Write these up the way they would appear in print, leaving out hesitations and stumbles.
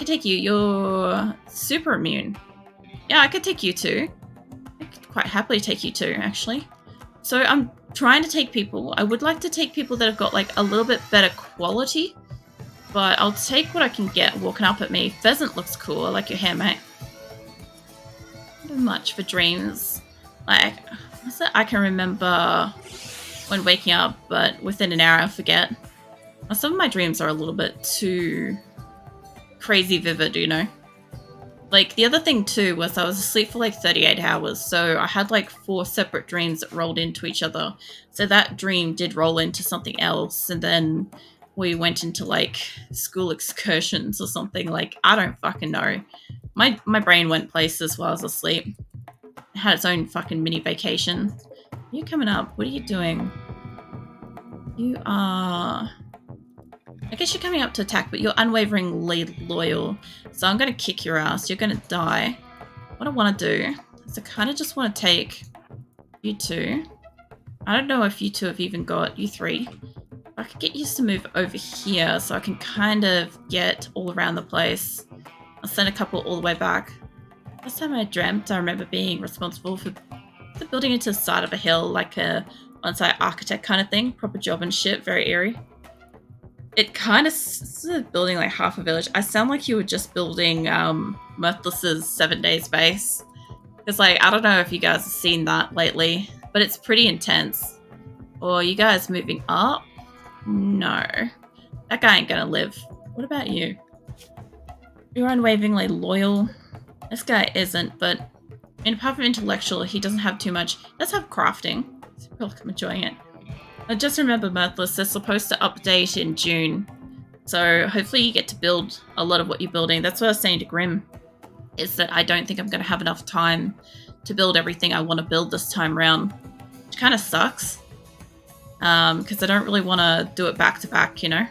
could take you. You're super immune. Yeah, I could take you too. I could quite happily take you too, actually. So I'm trying to take people. I would like to take people that have got like a little bit better quality, but I'll take what I can get walking up at me. Pheasant looks cool. I like your hair, mate. Not too much for dreams. Like, I can remember when waking up, but within an hour I forget. Some of my dreams are a little bit too crazy vivid, you know? Like, the other thing too was I was asleep for like 38 hours, so I had like 4 separate dreams that rolled into each other. So that dream did roll into something else, and then we went into like school excursions or something. Like, I don't fucking know. My brain went places while I was asleep. It had its own fucking mini vacation. You coming up? What are you doing? You are... I guess you're coming up to attack, but you're unwaveringly loyal. So I'm going to kick your ass. You're going to die. What I want to do is I kind of just want to take you 2. I don't know if you 2 have even got you 3. I could get you to move over here so I can kind of get all around the place. I'll send a couple all the way back. Last time I dreamt, I remember being responsible for the building into the side of a hill, like a on-site architect kind of thing. Proper job and shit, very eerie. It kind of building like half a village. I sound like you were just building Mirthless's 7 Days base. Because like, I don't know if you guys have seen that lately, but it's pretty intense. Or you guys moving up? No. That guy ain't gonna live. What about you? You're unwaveringly loyal. This guy isn't, but apart from intellectual, he doesn't have too much. Let's have crafting. I feel like I'm enjoying it. I just remember Mirthless, they're supposed to update in June. So hopefully you get to build a lot of what you're building. That's what I was saying to Grim, is that I don't think I'm going to have enough time to build everything I want to build this time around. Which kind of sucks. Because I don't really want to do it back to back, you know?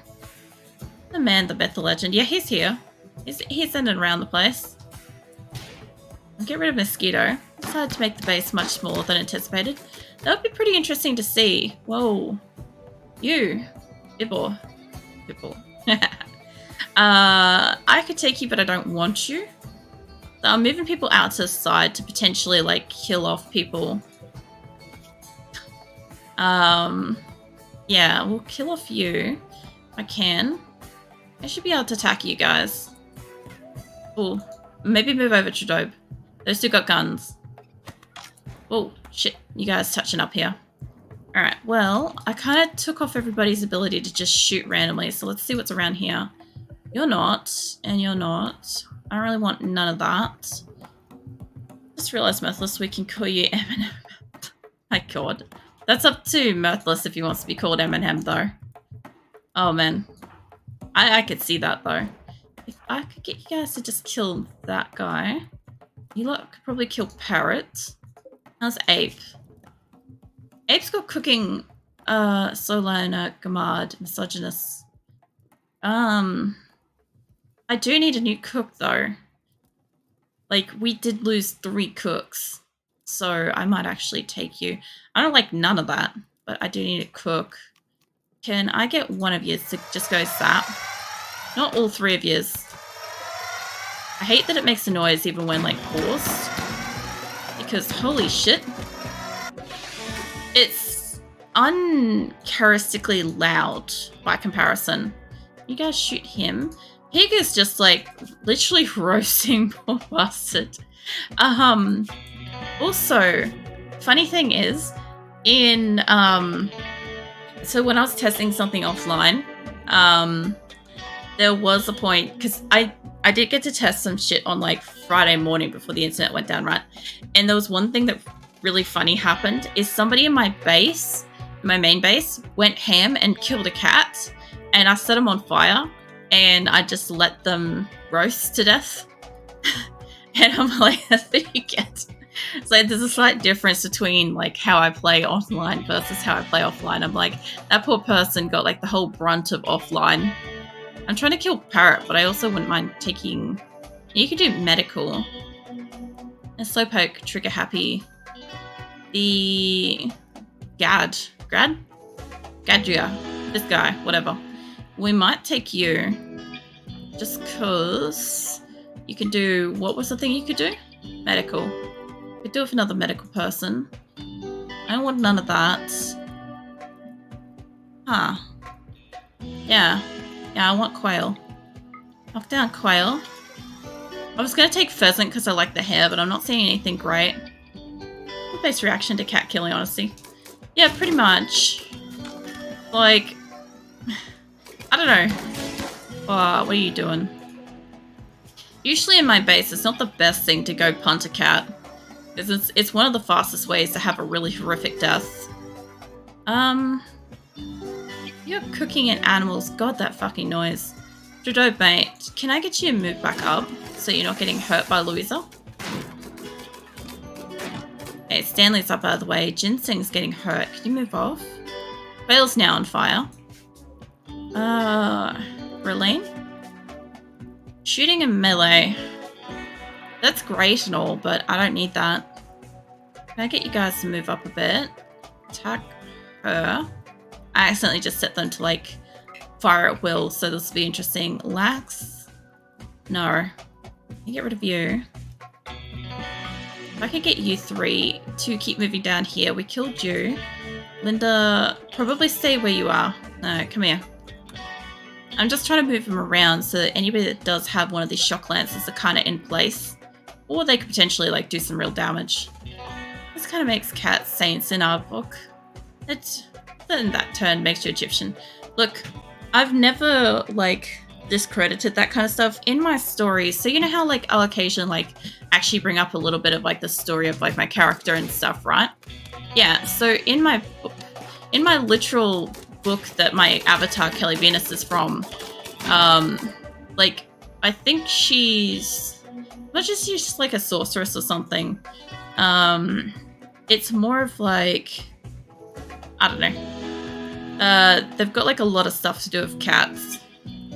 The man, the myth, the legend. Yeah, he's here. He's in and around the place. I'll get rid of Mosquito. Decided to make the base much smaller than anticipated. That would be pretty interesting to see. Whoa. You. Bibble. I could take you, but I don't want you. So I'm moving people out to the side to potentially, like, kill off people. Yeah, we'll kill off you. If I can. I should be able to attack you guys. Oh, maybe move over to Dobe. Those 2 got guns. Oh, shit. You guys touching up here. Alright, well, I kind of took off everybody's ability to just shoot randomly, so let's see what's around here. You're not, and you're not. I don't really want none of that. Just realized, Mirthless, we can call you M&M. My god. That's up to Mirthless if he wants to be called M&M, though. Oh, man. I could see that, though. If I could get you guys to just kill that guy. You lot could probably kill Parrot. How's Ape? Ape's got cooking, Solana, Gamad, Misogynist. I do need a new cook, though. Like, we did lose 3 cooks. So I might actually take you. I don't like none of that, but I do need a cook. Can I get one of you to just go zap? Not all 3 of yous. I hate that it makes a noise even when, like, paused. Because, holy shit. It's uncharacteristically loud by comparison. You guys shoot him. Pig is just, like, literally roasting poor bastard. Also, funny thing is, so when I was testing something offline, there was a point, because I did get to test some shit on like Friday morning before the internet went down, right? And there was one thing that really funny happened, is somebody in my base, my main base, went ham and killed a cat, and I set them on fire, and I just let them roast to death. And I'm like, that's what you get. So there's a slight difference between like how I play online versus how I play offline. I'm like, that poor person got like the whole brunt of offline. I'm trying to kill Parrot, but I also wouldn't mind taking... You could do medical. A Slowpoke, trigger happy. The... Gadria? This guy, whatever. We might take you. Just cause... You can do, what was the thing you could do? Medical. You could do it with another medical person. I don't want none of that. Huh. Yeah. Yeah, I want quail. Knock down quail. I was going to take pheasant because I like the hair, but I'm not seeing anything great. Base reaction to cat killing, honestly. Yeah, pretty much. Like, I don't know. Oh, what are you doing? Usually in my base, it's not the best thing to go punt a cat. Because it's one of the fastest ways to have a really horrific death. You're cooking in animals. God, that fucking noise. Trudeau, mate, can I get you to move back up so you're not getting hurt by Louisa? Okay, Stanley's up out of the way. Ginseng's getting hurt. Can you move off? Vale's now on fire. Relaine? Shooting in melee. That's great and all, but I don't need that. Can I get you guys to move up a bit? Attack her. I accidentally just set them to, like, fire at will, so this will be interesting. Lax? No. Can I get rid of you? If I could get you three to keep moving down here. We killed you. Linda, probably stay where you are. No, come here. I'm just trying to move them around so that anybody that does have one of these shock lances are kind of in place. Or they could potentially, like, do some real damage. This kind of makes cats saints in our book. Then that turn makes you Egyptian. Look, I've never, like, discredited that kind of stuff in my stories. So you know how, like, I'll occasionally, like, actually bring up a little bit of, like, the story of, like, my character and stuff, right? Yeah, so in my literal book that my avatar, Kelly Venus, is from, like, I think she's like a sorceress or something. It's more of, like, I don't know. They've got, like, a lot of stuff to do with cats.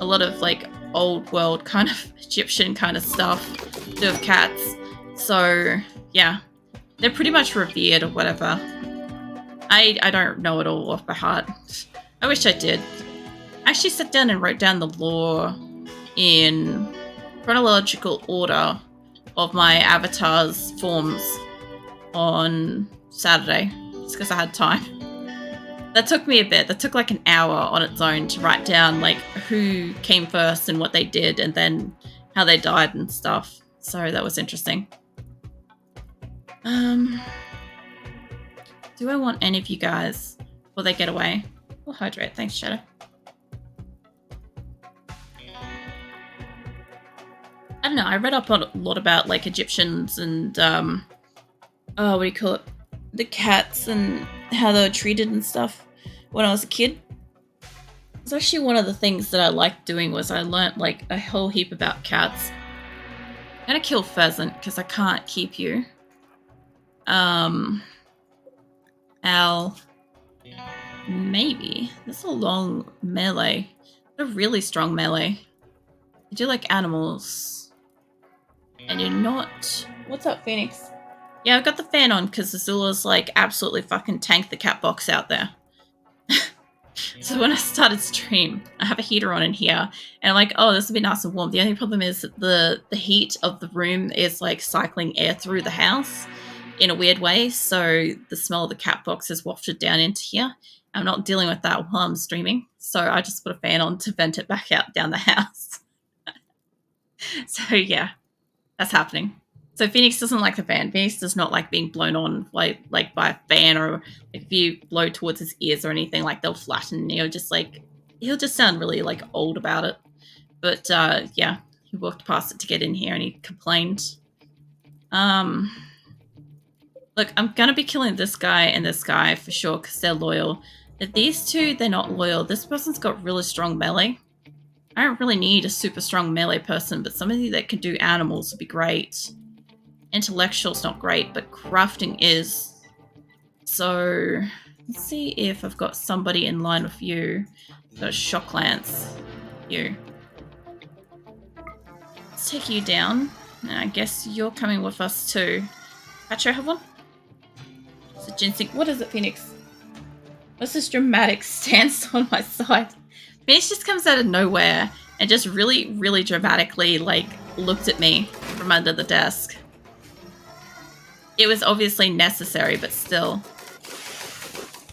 A lot of, like, old world kind of Egyptian kind of stuff to do with cats. So, yeah. They're pretty much revered or whatever. I don't know it all off by heart. I wish I did. I actually sat down and wrote down the lore in chronological order of my avatar's forms on Saturday. Just because I had time. That took me a bit. That took like an hour on its own to write down like who came first and what they did and then how they died and stuff. So that was interesting. Do I want any of you guys before they get away? We'll hydrate. Thanks, Shadow. I don't know. I read up a lot about like Egyptians and what do you call it? The cats and how they were treated and stuff when I was a kid. It's actually one of the things that I liked doing was I learnt like a whole heap about cats. I'm gonna kill Pheasant because I can't keep you. Al, maybe. This is a long melee. A really strong melee. You do like animals. And you're not... What's up, Phoenix? Yeah, I've got the fan on because Azula's like absolutely fucking tanked the cat box out there. So when I started stream, I have a heater on in here and I'm like, oh, this will be nice and warm. The only problem is that the heat of the room is like cycling air through the house in a weird way. So the smell of the cat box is wafted down into here. I'm not dealing with that while I'm streaming. So I just put a fan on to vent it back out down the house. So yeah, that's happening. So Phoenix doesn't like the fan. Phoenix does not like being blown on like by a fan, or if you blow towards his ears or anything, like they'll flatten and he'll just sound really like old about it. But yeah, he walked past it to get in here and he complained. Look, I'm gonna be killing this guy and this guy for sure because they're loyal. But these two, they're not loyal. This person's got really strong melee. I don't really need a super strong melee person, but somebody that can do animals would be great. Intellectual's not great, but crafting is. So let's see if I've got somebody in line with you. I've got a shock lance. You. Let's take you down. And I guess you're coming with us too. Patcho have one? So ginseng. What is it, Phoenix? What's this dramatic stance on my side? Phoenix just comes out of nowhere and just really, really dramatically like looked at me from under the desk. It was obviously necessary, but still.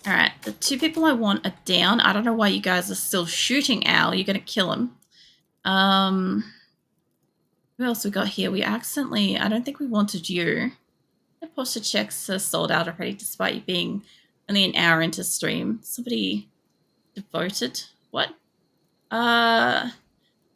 Alright, the 2 people I want are down. I don't know why you guys are still shooting Al. You're going to kill him. Who else we got here? We accidentally... I don't think we wanted you. The posture checks are sold out already, despite you being only an hour into stream. Somebody devoted? What?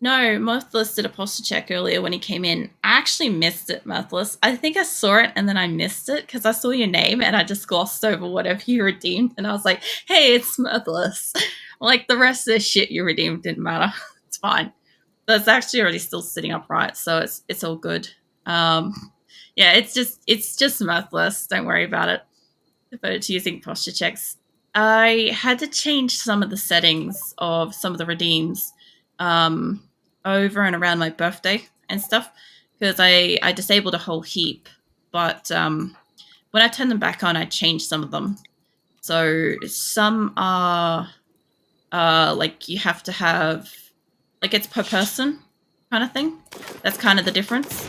No, Mirthless did a posture check earlier when he came in. I actually missed it, Mirthless. I think I saw it and then I missed it because I saw your name and I just glossed over whatever you redeemed. And I was like, hey, it's Mirthless. Like, the rest of the shit you redeemed didn't matter. It's fine. But it's actually already still sitting upright, so it's all good. Yeah, it's just Mirthless. Don't worry about it. Devoted to using posture checks. I had to change some of the settings of some of the redeems over and around my birthday and stuff because I disabled a whole heap, but when I turned them back on, I changed some of them. So some are like you have to have, like, it's per person kind of thing. That's kind of the difference.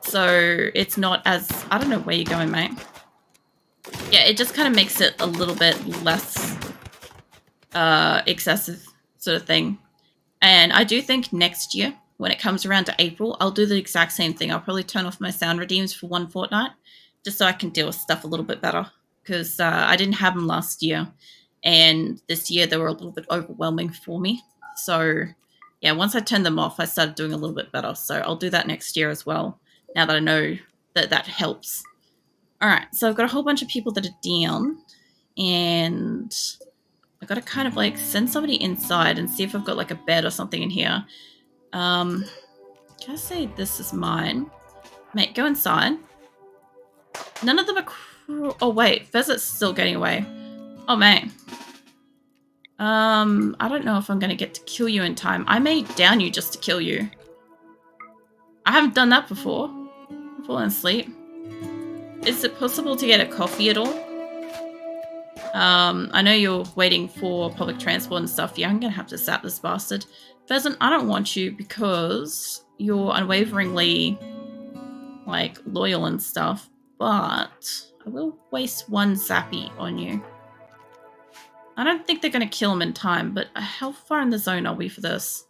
So it's not as, I don't know where you're going, mate. Yeah, it just kind of makes it a little bit less excessive sort of thing. And I do think next year, when it comes around to April, I'll do the exact same thing. I'll probably turn off my sound redeems for 1 fortnight, just so I can deal with stuff a little bit better. Because I didn't have them last year, and this year they were a little bit overwhelming for me. So, yeah, once I turned them off, I started doing a little bit better. So I'll do that next year as well, now that I know that that helps. All right, so I've got a whole bunch of people that are down, and I've got to kind of like send somebody inside and see if I've got like a bed or something in here. Can I say this is mine? Mate, go inside. None of them are... Oh, wait. Pheasant's still getting away. Oh, mate. I don't know if I'm going to get to kill you in time. I may down you just to kill you. I haven't done that before. I've fallen asleep. Is it possible to get a coffee at all? I know you're waiting for public transport and stuff. Yeah, I'm going to have to zap this bastard. Pheasant, I don't want you because you're unwaveringly, like, loyal and stuff. But I will waste 1 zappy on you. I don't think they're going to kill him in time, but how far in the zone are we for this?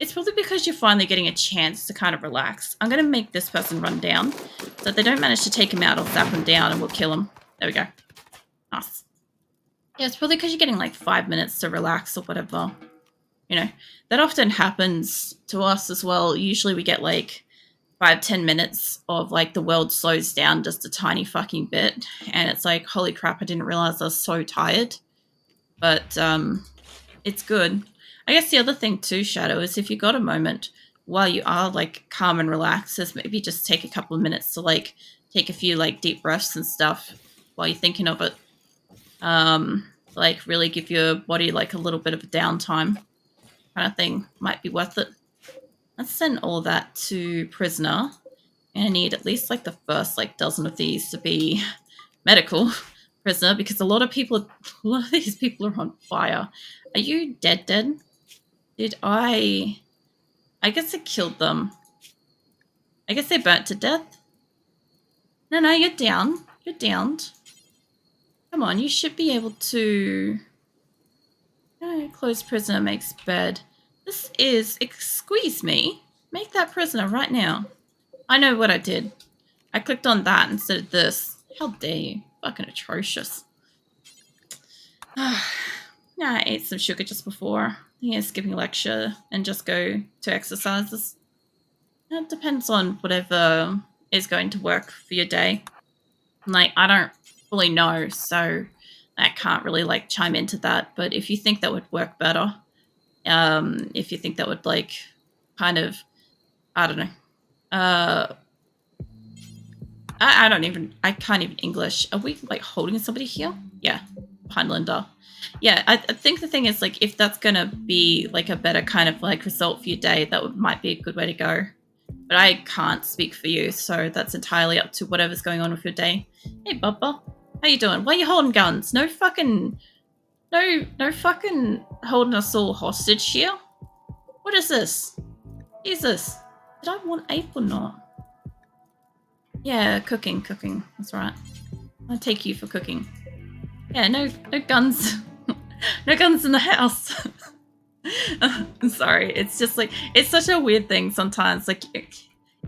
It's probably because you're finally getting a chance to kind of relax. I'm going to make this person run down. So if they don't manage to take him out, I'll zap him down and we'll kill him. There we go. Nice. Yeah, it's probably because you're getting like 5 minutes to relax or whatever. You know, that often happens to us as well. Usually we get like 5-10 minutes of like the world slows down just a tiny fucking bit. And it's like, holy crap, I didn't realize I was so tired. But it's good. I guess the other thing too, Shadow, is if you got a moment while you are like calm and relaxed, is maybe just take a couple of minutes to like take a few like deep breaths and stuff while you're thinking of it. Like really give your body like a little bit of a downtime kind of thing. Might be worth it. Let's send all that to prisoner. And I need at least like the first like dozen of these to be medical prisoner because a lot of these people are on fire. Are you dead? Did I guess I killed them. I guess they burnt to death. No, you're down. You're downed. Come on, you should be able to... No, closed prisoner makes bed. This is... Squeeze me. Make that prisoner right now. I know what I did. I clicked on that instead of this. How dare you? Fucking atrocious. I ate some sugar just before. Yeah, skipping lecture and just go to exercises. It depends on whatever is going to work for your day. Like, I don't fully know, so I can't really like chime into that. But if you think that would work better, if you think that would like kind of, I don't know. I can't even English. Are we like holding somebody here? Yeah, behind Linda. Yeah, I think the thing is like if that's gonna be like a better kind of like result for your day, that might be a good way to go. But I can't speak for you, so that's entirely up to whatever's going on with your day. Hey, Bubba, how you doing? Why are you holding guns? No fucking holding us all hostage here. What is this? Jesus, Did I want ape or not? Yeah, cooking. That's right. I'll take you for cooking. Yeah, no guns. No guns in the house. I'm sorry. It's just like, it's such a weird thing sometimes. Like,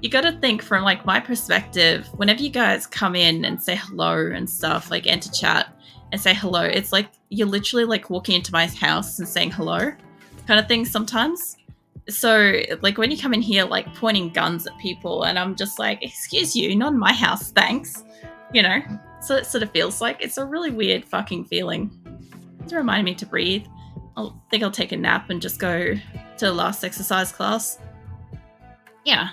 you gotta think from like my perspective, whenever you guys come in and say hello and stuff, like enter chat and say hello, it's like you're literally like walking into my house and saying hello kind of thing sometimes. So like when you come in here like pointing guns at people and I'm just like, excuse you, not in my house, thanks. You know? So it sort of feels like it's a really weird fucking feeling. It's reminding me to breathe. I think I'll take a nap and just go to the last exercise class. Yeah.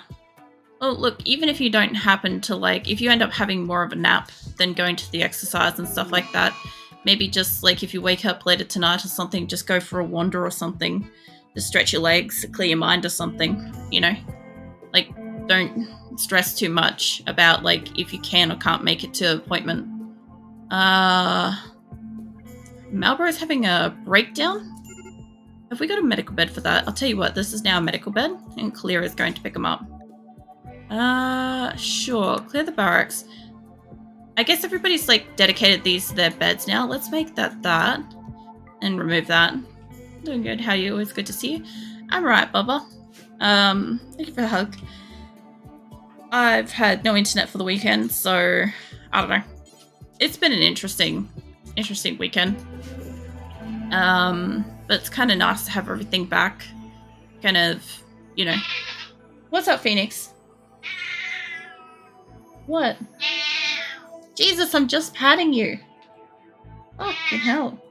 Well, look, even if you don't happen to like, if you end up having more of a nap than going to the exercise and stuff like that, maybe just like if you wake up later tonight or something, just go for a wander or something. Just stretch your legs, clear your mind or something, you know? Like, don't stress too much about like if you can or can't make it to an appointment. Malboro's having a breakdown? Have we got a medical bed for that? I'll tell you what, this is now a medical bed, and Clear is going to pick him up. Sure. Clear the barracks. I guess everybody's, like, dedicated these to their beds now. Let's make that, and remove that. Doing good. How are you? Always good to see you. I'm right, Bubba. Thank you for the hug. I've had no internet for the weekend, so I don't know. It's been an interesting weekend. But it's kind of nice to have everything back. Kind of, you know. What's up, Phoenix? What? Jesus, I'm just patting you. Fucking hell.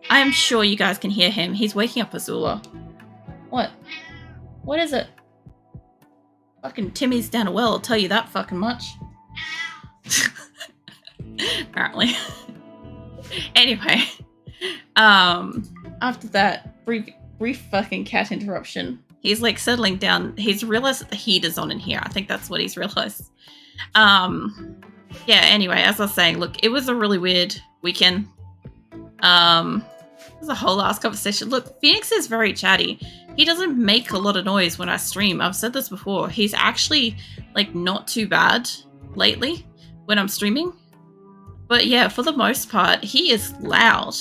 I am sure you guys can hear him. He's waking up Azula. What? What is it? Fucking Timmy's down a well, I'll tell you that fucking much. Apparently. Anyway. After that brief fucking cat interruption, he's like settling down. He's realized that the heat is on in here. I think that's what he's realized. Yeah, anyway, as I was saying, look, it was a really weird weekend. It was a whole ass conversation. Look, Phoenix is very chatty. He doesn't make a lot of noise when I stream. I've said this before. He's actually like not too bad lately when I'm streaming. But yeah, for the most part, he is loud.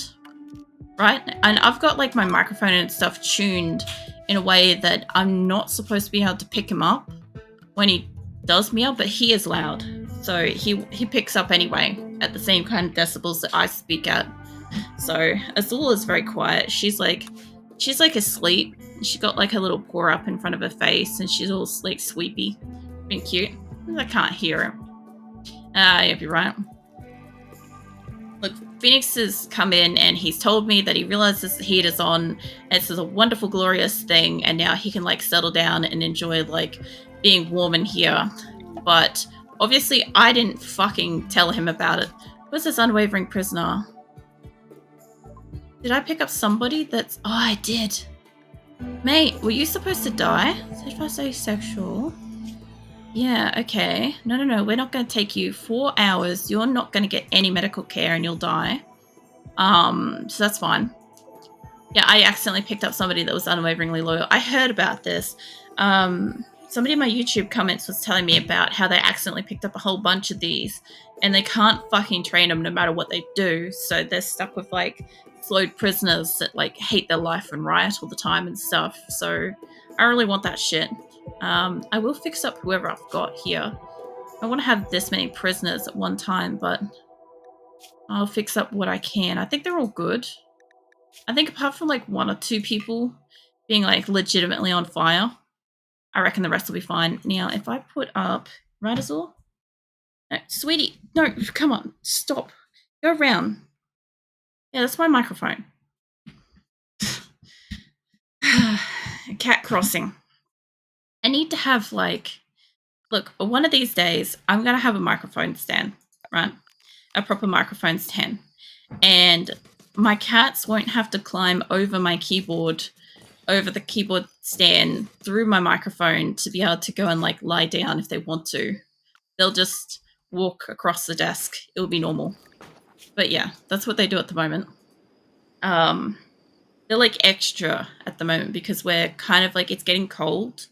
Right? And I've got like my microphone and stuff tuned in a way that I'm not supposed to be able to pick him up when he does meow, but he is loud. So he picks up anyway at the same kind of decibels that I speak at. So Azula is very quiet. She's like asleep. She got like a little paw up in front of her face and she's all like sweepy. Being cute. I can't hear her. You'll be right. Look, Phoenix has come in and he's told me that he realizes the heat is on. This is a wonderful, glorious thing, and now he can like settle down and enjoy like being warm in here. But obviously, I didn't fucking tell him about it. Where's this unwavering prisoner? Did I pick up somebody that's... Oh, I did. Mate, were you supposed to die? Certified asexual. Yeah, okay. No, we're not going to take you 4 hours. You're not going to get any medical care and you'll die. So that's fine. Yeah, I accidentally picked up somebody that was unwaveringly loyal. I heard about this. Somebody in my YouTube comments was telling me about how they accidentally picked up a whole bunch of these and they can't fucking train them no matter what they do. So they're stuck with like slowed prisoners that like hate their life and riot all the time and stuff. So I really want that shit. I will fix up whoever I've got here. I want to have this many prisoners at one time, but I'll fix up what I can. I think they're all good. I think apart from like 1 or 2 people being like legitimately on fire, I reckon the rest will be fine. Now, if I put up... Right, Azul? No, sweetie, no, come on, stop. Go around. Yeah, that's my microphone. Cat crossing. I need to have like... Look, one of these days, I'm going to have a microphone stand, right? A proper microphone stand. And my cats won't have to climb over my keyboard, over the keyboard stand, through my microphone to be able to go and like lie down if they want to. They'll just walk across the desk. It'll be normal. But yeah, that's what they do at the moment. They're like extra at the moment because we're kind of like, it's getting cold,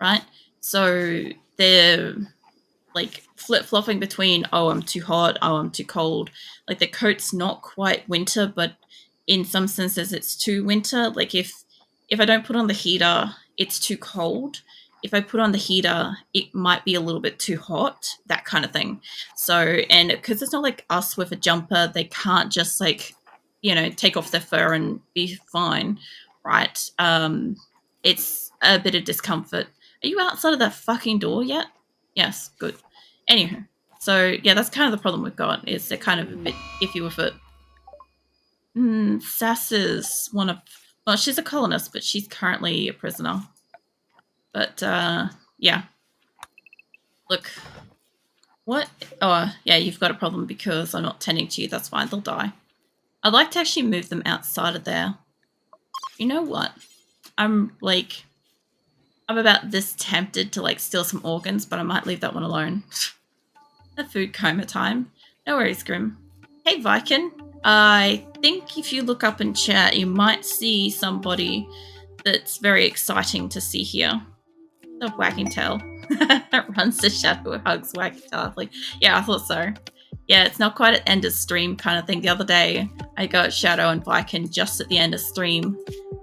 right? So they're like flip-flopping between, oh, I'm too hot, oh, I'm too cold. Like the coat's not quite winter, but in some senses it's too winter. Like if I don't put on the heater, it's too cold. If I put on the heater, it might be a little bit too hot, that kind of thing. So, and because it's not like us with a jumper, they can't just like, you know, take off their fur and be fine, right? It's a bit of discomfort. Are you outside of that fucking door yet? Yes, good. Anywho, so yeah, that's kind of the problem we've got, is they're kind of a bit iffy with it. Sass is one of, well, she's a colonist, but she's currently a prisoner. But yeah. Look, what? Oh, yeah, you've got a problem because I'm not tending to you. That's fine, they'll die. I'd like to actually move them outside of there. You know what? I'm about this tempted to like steal some organs, but I might leave that one alone. A food coma time. No worries, Grim. Hey, Viking. I think if you look up in chat, you might see somebody that's very exciting to see here. The wagging tail. Runs to shadow, hugs wagging tail. Like, yeah, I thought so. Yeah, it's not quite at end of stream kind of thing. The other day, I got Shadow and Viking just at the end of stream,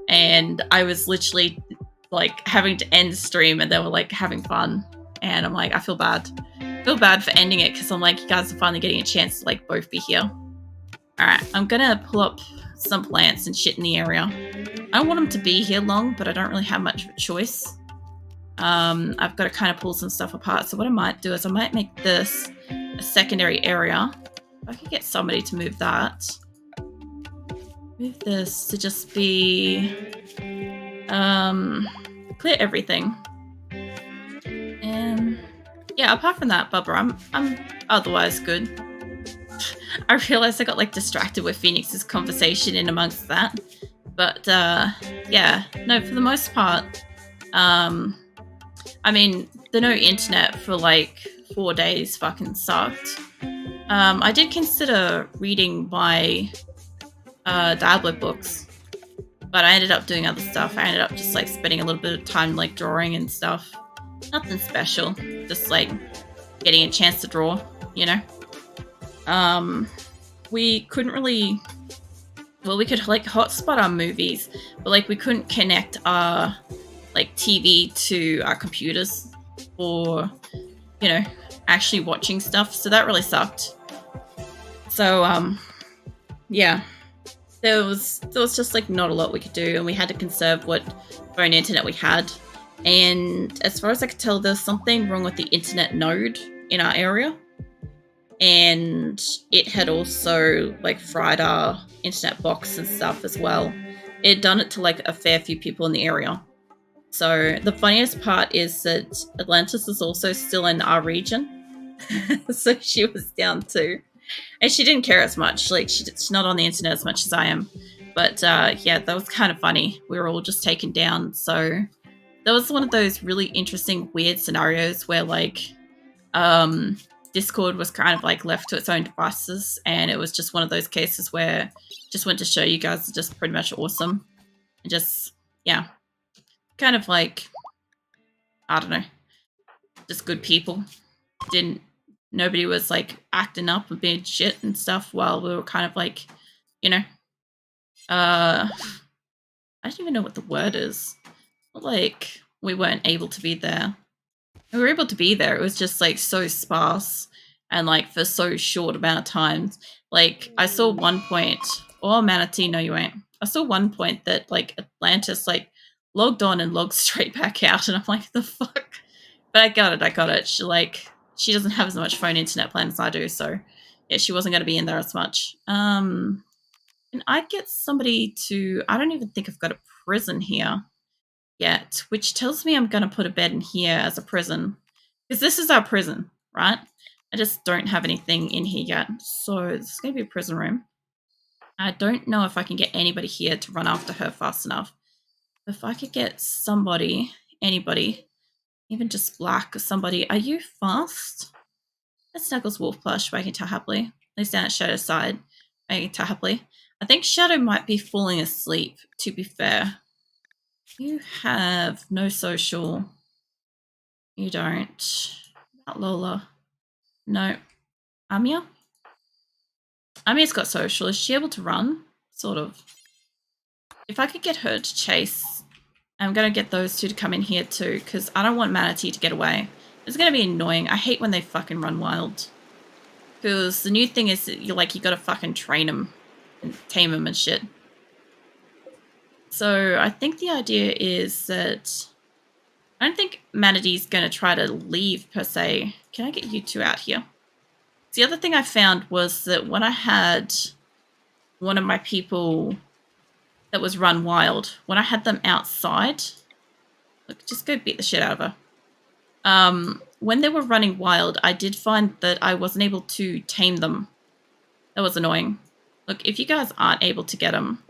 and I was literally like having to end the stream, and they were like having fun, and I'm like, I feel bad. I feel bad for ending it because I'm like, you guys are finally getting a chance to like both be here. All right, I'm gonna pull up some plants and shit in the area. I don't want them to be here long, but I don't really have much of a choice. I've got to kind of pull some stuff apart. So what I might do is I might make this a secondary area. If I could get somebody to move that. Move this to just be clear everything. And yeah, apart from that, Bubba, I'm otherwise good. I realized I got like distracted with Phoenix's conversation in amongst that. But yeah, no, for the most part, I mean, the no internet for like 4 days fucking sucked. I did consider reading my Diablo books, but I ended up doing other stuff. I ended up just like spending a little bit of time like drawing and stuff. Nothing special, just like getting a chance to draw, you know? We couldn't really, well, we could like hotspot our movies, but like we couldn't connect our like TV to our computers for, you know, actually watching stuff. So that really sucked. So yeah, there was just like not a lot we could do, and we had to conserve what phone internet we had. And as far as I could tell, there's something wrong with the internet node in our area, and it had also like fried our internet box and stuff as well. It had done it to like a fair few people in the area. So the funniest part is that Atlantis is also still in our region. So she was down too. And she didn't care as much. Like, she's not on the internet as much as I am. But yeah, that was kind of funny. We were all just taken down. So that was one of those really interesting, weird scenarios where, like, Discord was kind of, like, left to its own devices. And it was just one of those cases where just went to show you guys are just pretty much awesome. And just, yeah. Kind of like, I don't know, just good people. Nobody was like acting up and being shit and stuff while we were kind of like, you know, I don't even know what the word is. Like, we weren't able to be there. We were able to be there. It was just like so sparse and like for so short amount of time. Like, I saw one point, oh, Manatee, no, you ain't. I saw one point that like Atlantis like logged on and logged straight back out, and I'm like, the fuck? But I got it. She doesn't have as much phone internet plan as I do, so yeah, she wasn't going to be in there as much. And I'd get somebody to, I don't even think I've got a prison here yet, which tells me I'm going to put a bed in here as a prison, because this is our prison, right? I just don't have anything in here yet, so this is going to be a prison room. I don't know if I can get anybody here to run after her fast enough. If I could get somebody, anybody, even just Black or somebody. Are you fast? That's Snuggles Wolf Plush, wagging tail happily. Lays down at Shadow's side, wagging tail happily. I think Shadow might be falling asleep, to be fair. You have no social. You don't. Not Lola. No. Amia? Amia's got social. Is she able to run? Sort of. If I could get her to chase, I'm going to get those two to come in here too, because I don't want Manatee to get away. It's going to be annoying. I hate when they fucking run wild. Because the new thing is that you got to fucking train them and tame them and shit. So I think the idea is that I don't think Manatee's going to try to leave per se. Can I get you two out here? The other thing I found was that when I had one of my people that was run wild, when I had them outside, look, just go beat the shit out of her. When they were running wild, I did find that I wasn't able to tame them. That was annoying. Look, if you guys aren't able to get them,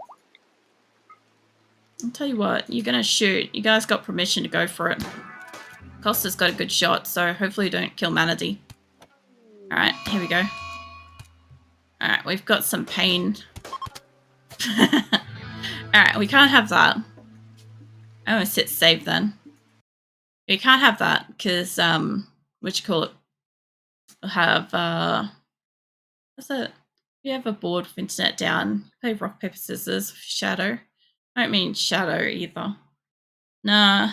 I'll tell you what, you're going to shoot. You guys got permission to go for it. Costa's got a good shot, so hopefully you don't kill Manatee. Alright, here we go. Alright, we've got some pain. Alright, we can't have that. I almost hit save then. We can't have that, because, what you call it? We'll have, what's it? We have a board with internet down. Play rock, paper, scissors, shadow. I don't mean shadow either. Nah,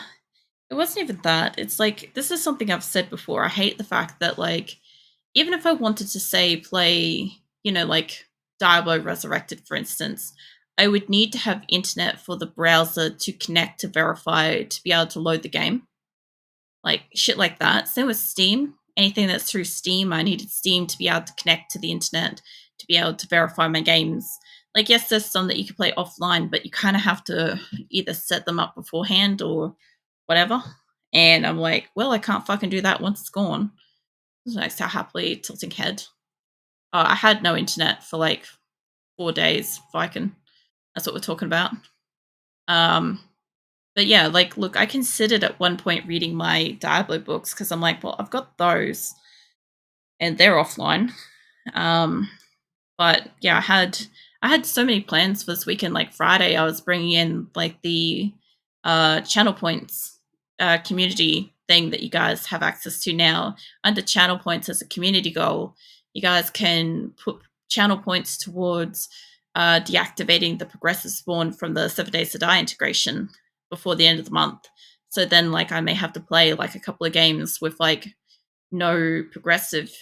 it wasn't even that. It's like, this is something I've said before. I hate the fact that, like, even if I wanted to say play, you know, like Diablo Resurrected, for instance, I would need to have internet for the browser to connect to verify to be able to load the game. Like, shit like that. Same with Steam. Anything that's through Steam, I needed Steam to be able to connect to the internet to be able to verify my games. Like, yes, there's some that you can play offline, but you kind of have to either set them up beforehand or whatever. And I'm like, well, I can't fucking do that once it's gone. Next to happily tilting head. I had no internet for like 4 days, Viking. That's what we're talking about. But yeah, like, look, I considered at one point reading my Diablo books because I'm like, well, I've got those and they're offline. But yeah, I had so many plans for this weekend. Like Friday, I was bringing in like the channel points community thing that you guys have access to now. Under channel points as a community goal, you guys can put channel points towards deactivating the progressive spawn from the 7 Days to Die integration before the end of the month. So then, like, I may have to play like a couple of games with like no progressive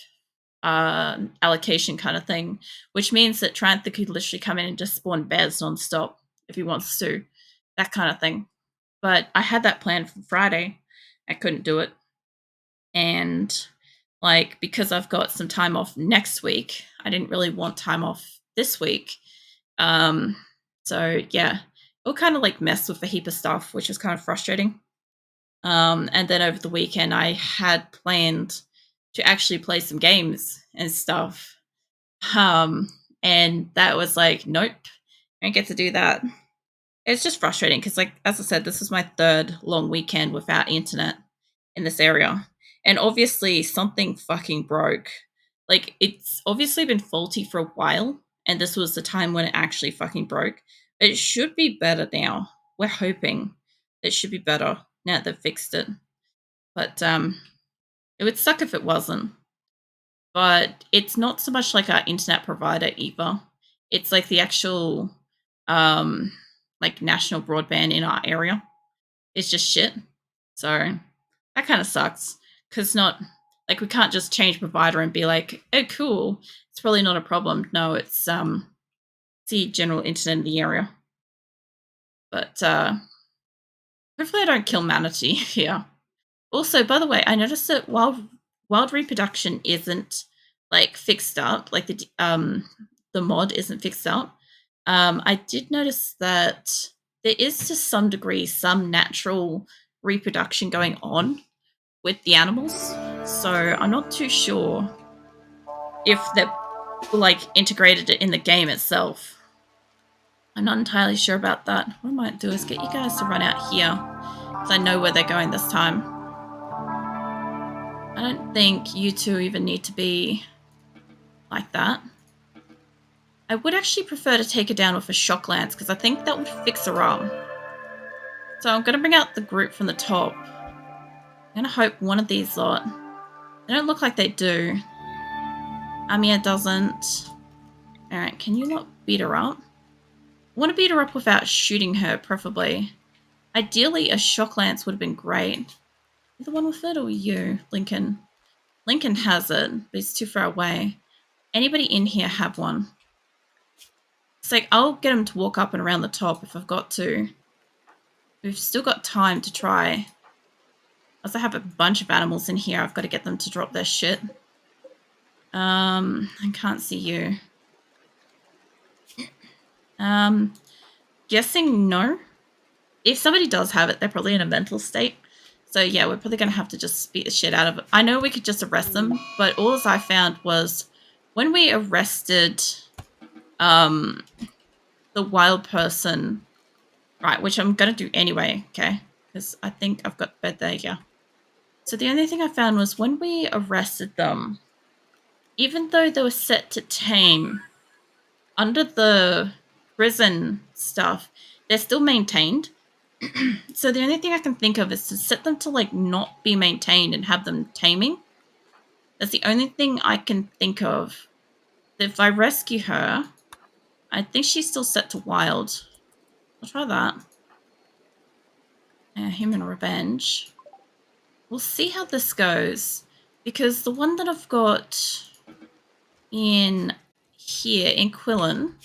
allocation kind of thing, which means that Trantha could literally come in and just spawn bears nonstop if he wants to, that kind of thing. But I had that plan for Friday. I couldn't do it. And like, because I've got some time off next week, I didn't really want time off this week. So yeah, it'll kind of like mess with a heap of stuff, which was kind of frustrating. And then over the weekend, I had planned to actually play some games and stuff. And that was like, nope, I don't get to do that. It's just frustrating because, like, as I said, this was my third long weekend without internet in this area. And obviously something fucking broke. Like, it's obviously been faulty for a while, and this was the time when it actually fucking broke. It should be better now. We're hoping it should be better now that they've fixed it. But it would suck if it wasn't. But it's not so much like our internet provider either. It's like the actual like national broadband in our area. It's just shit. So that kind of sucks. Because not like we can't just change provider and be like, oh cool, it's probably not a problem. No, it's the general internet in the area. But hopefully I don't kill Manatee here. Also, by the way, I noticed that wild reproduction isn't like fixed up, like the mod isn't fixed up. I did notice that there is to some degree some natural reproduction going on with the animals. So I'm not too sure if they're like integrated it in the game itself. I'm not entirely sure about that. What I might do is get you guys to run out here because I know where they're going this time. I don't think you two even need to be like that. I would actually prefer to take her down with a shock lance because I think that would fix her up. So I'm going to bring out the group from the top. I'm I'm gonna hope one of these lot. They don't look like they do. Amia doesn't. Alright, can you not beat her up? I want to beat her up without shooting her, preferably. Ideally, a shock lance would have been great. You the one with it or you, Lincoln? Lincoln has it, but he's too far away. Anybody in here have one? It's like, I'll get him to walk up and around the top if I've got to. We've still got time to try. I also have a bunch of animals in here. I've got to get them to drop their shit. I can't see you. Guessing no. If somebody does have it, they're probably in a mental state. So yeah, we're probably going to have to just beat the shit out of it. I know we could just arrest them, but all I found was when we arrested the wild person, right, which I'm going to do anyway, okay? Because I think I've got bed there, yeah. So the only thing I found was when we arrested them, even though they were set to tame, under the prison stuff, they're still maintained. So the only thing I can think of is to set them to like not be maintained and have them taming. That's the only thing I can think of. If I rescue her, I think she's still set to wild. I'll try that. Human revenge. We'll see how this goes. Because the one that I've got in here, in Qulin,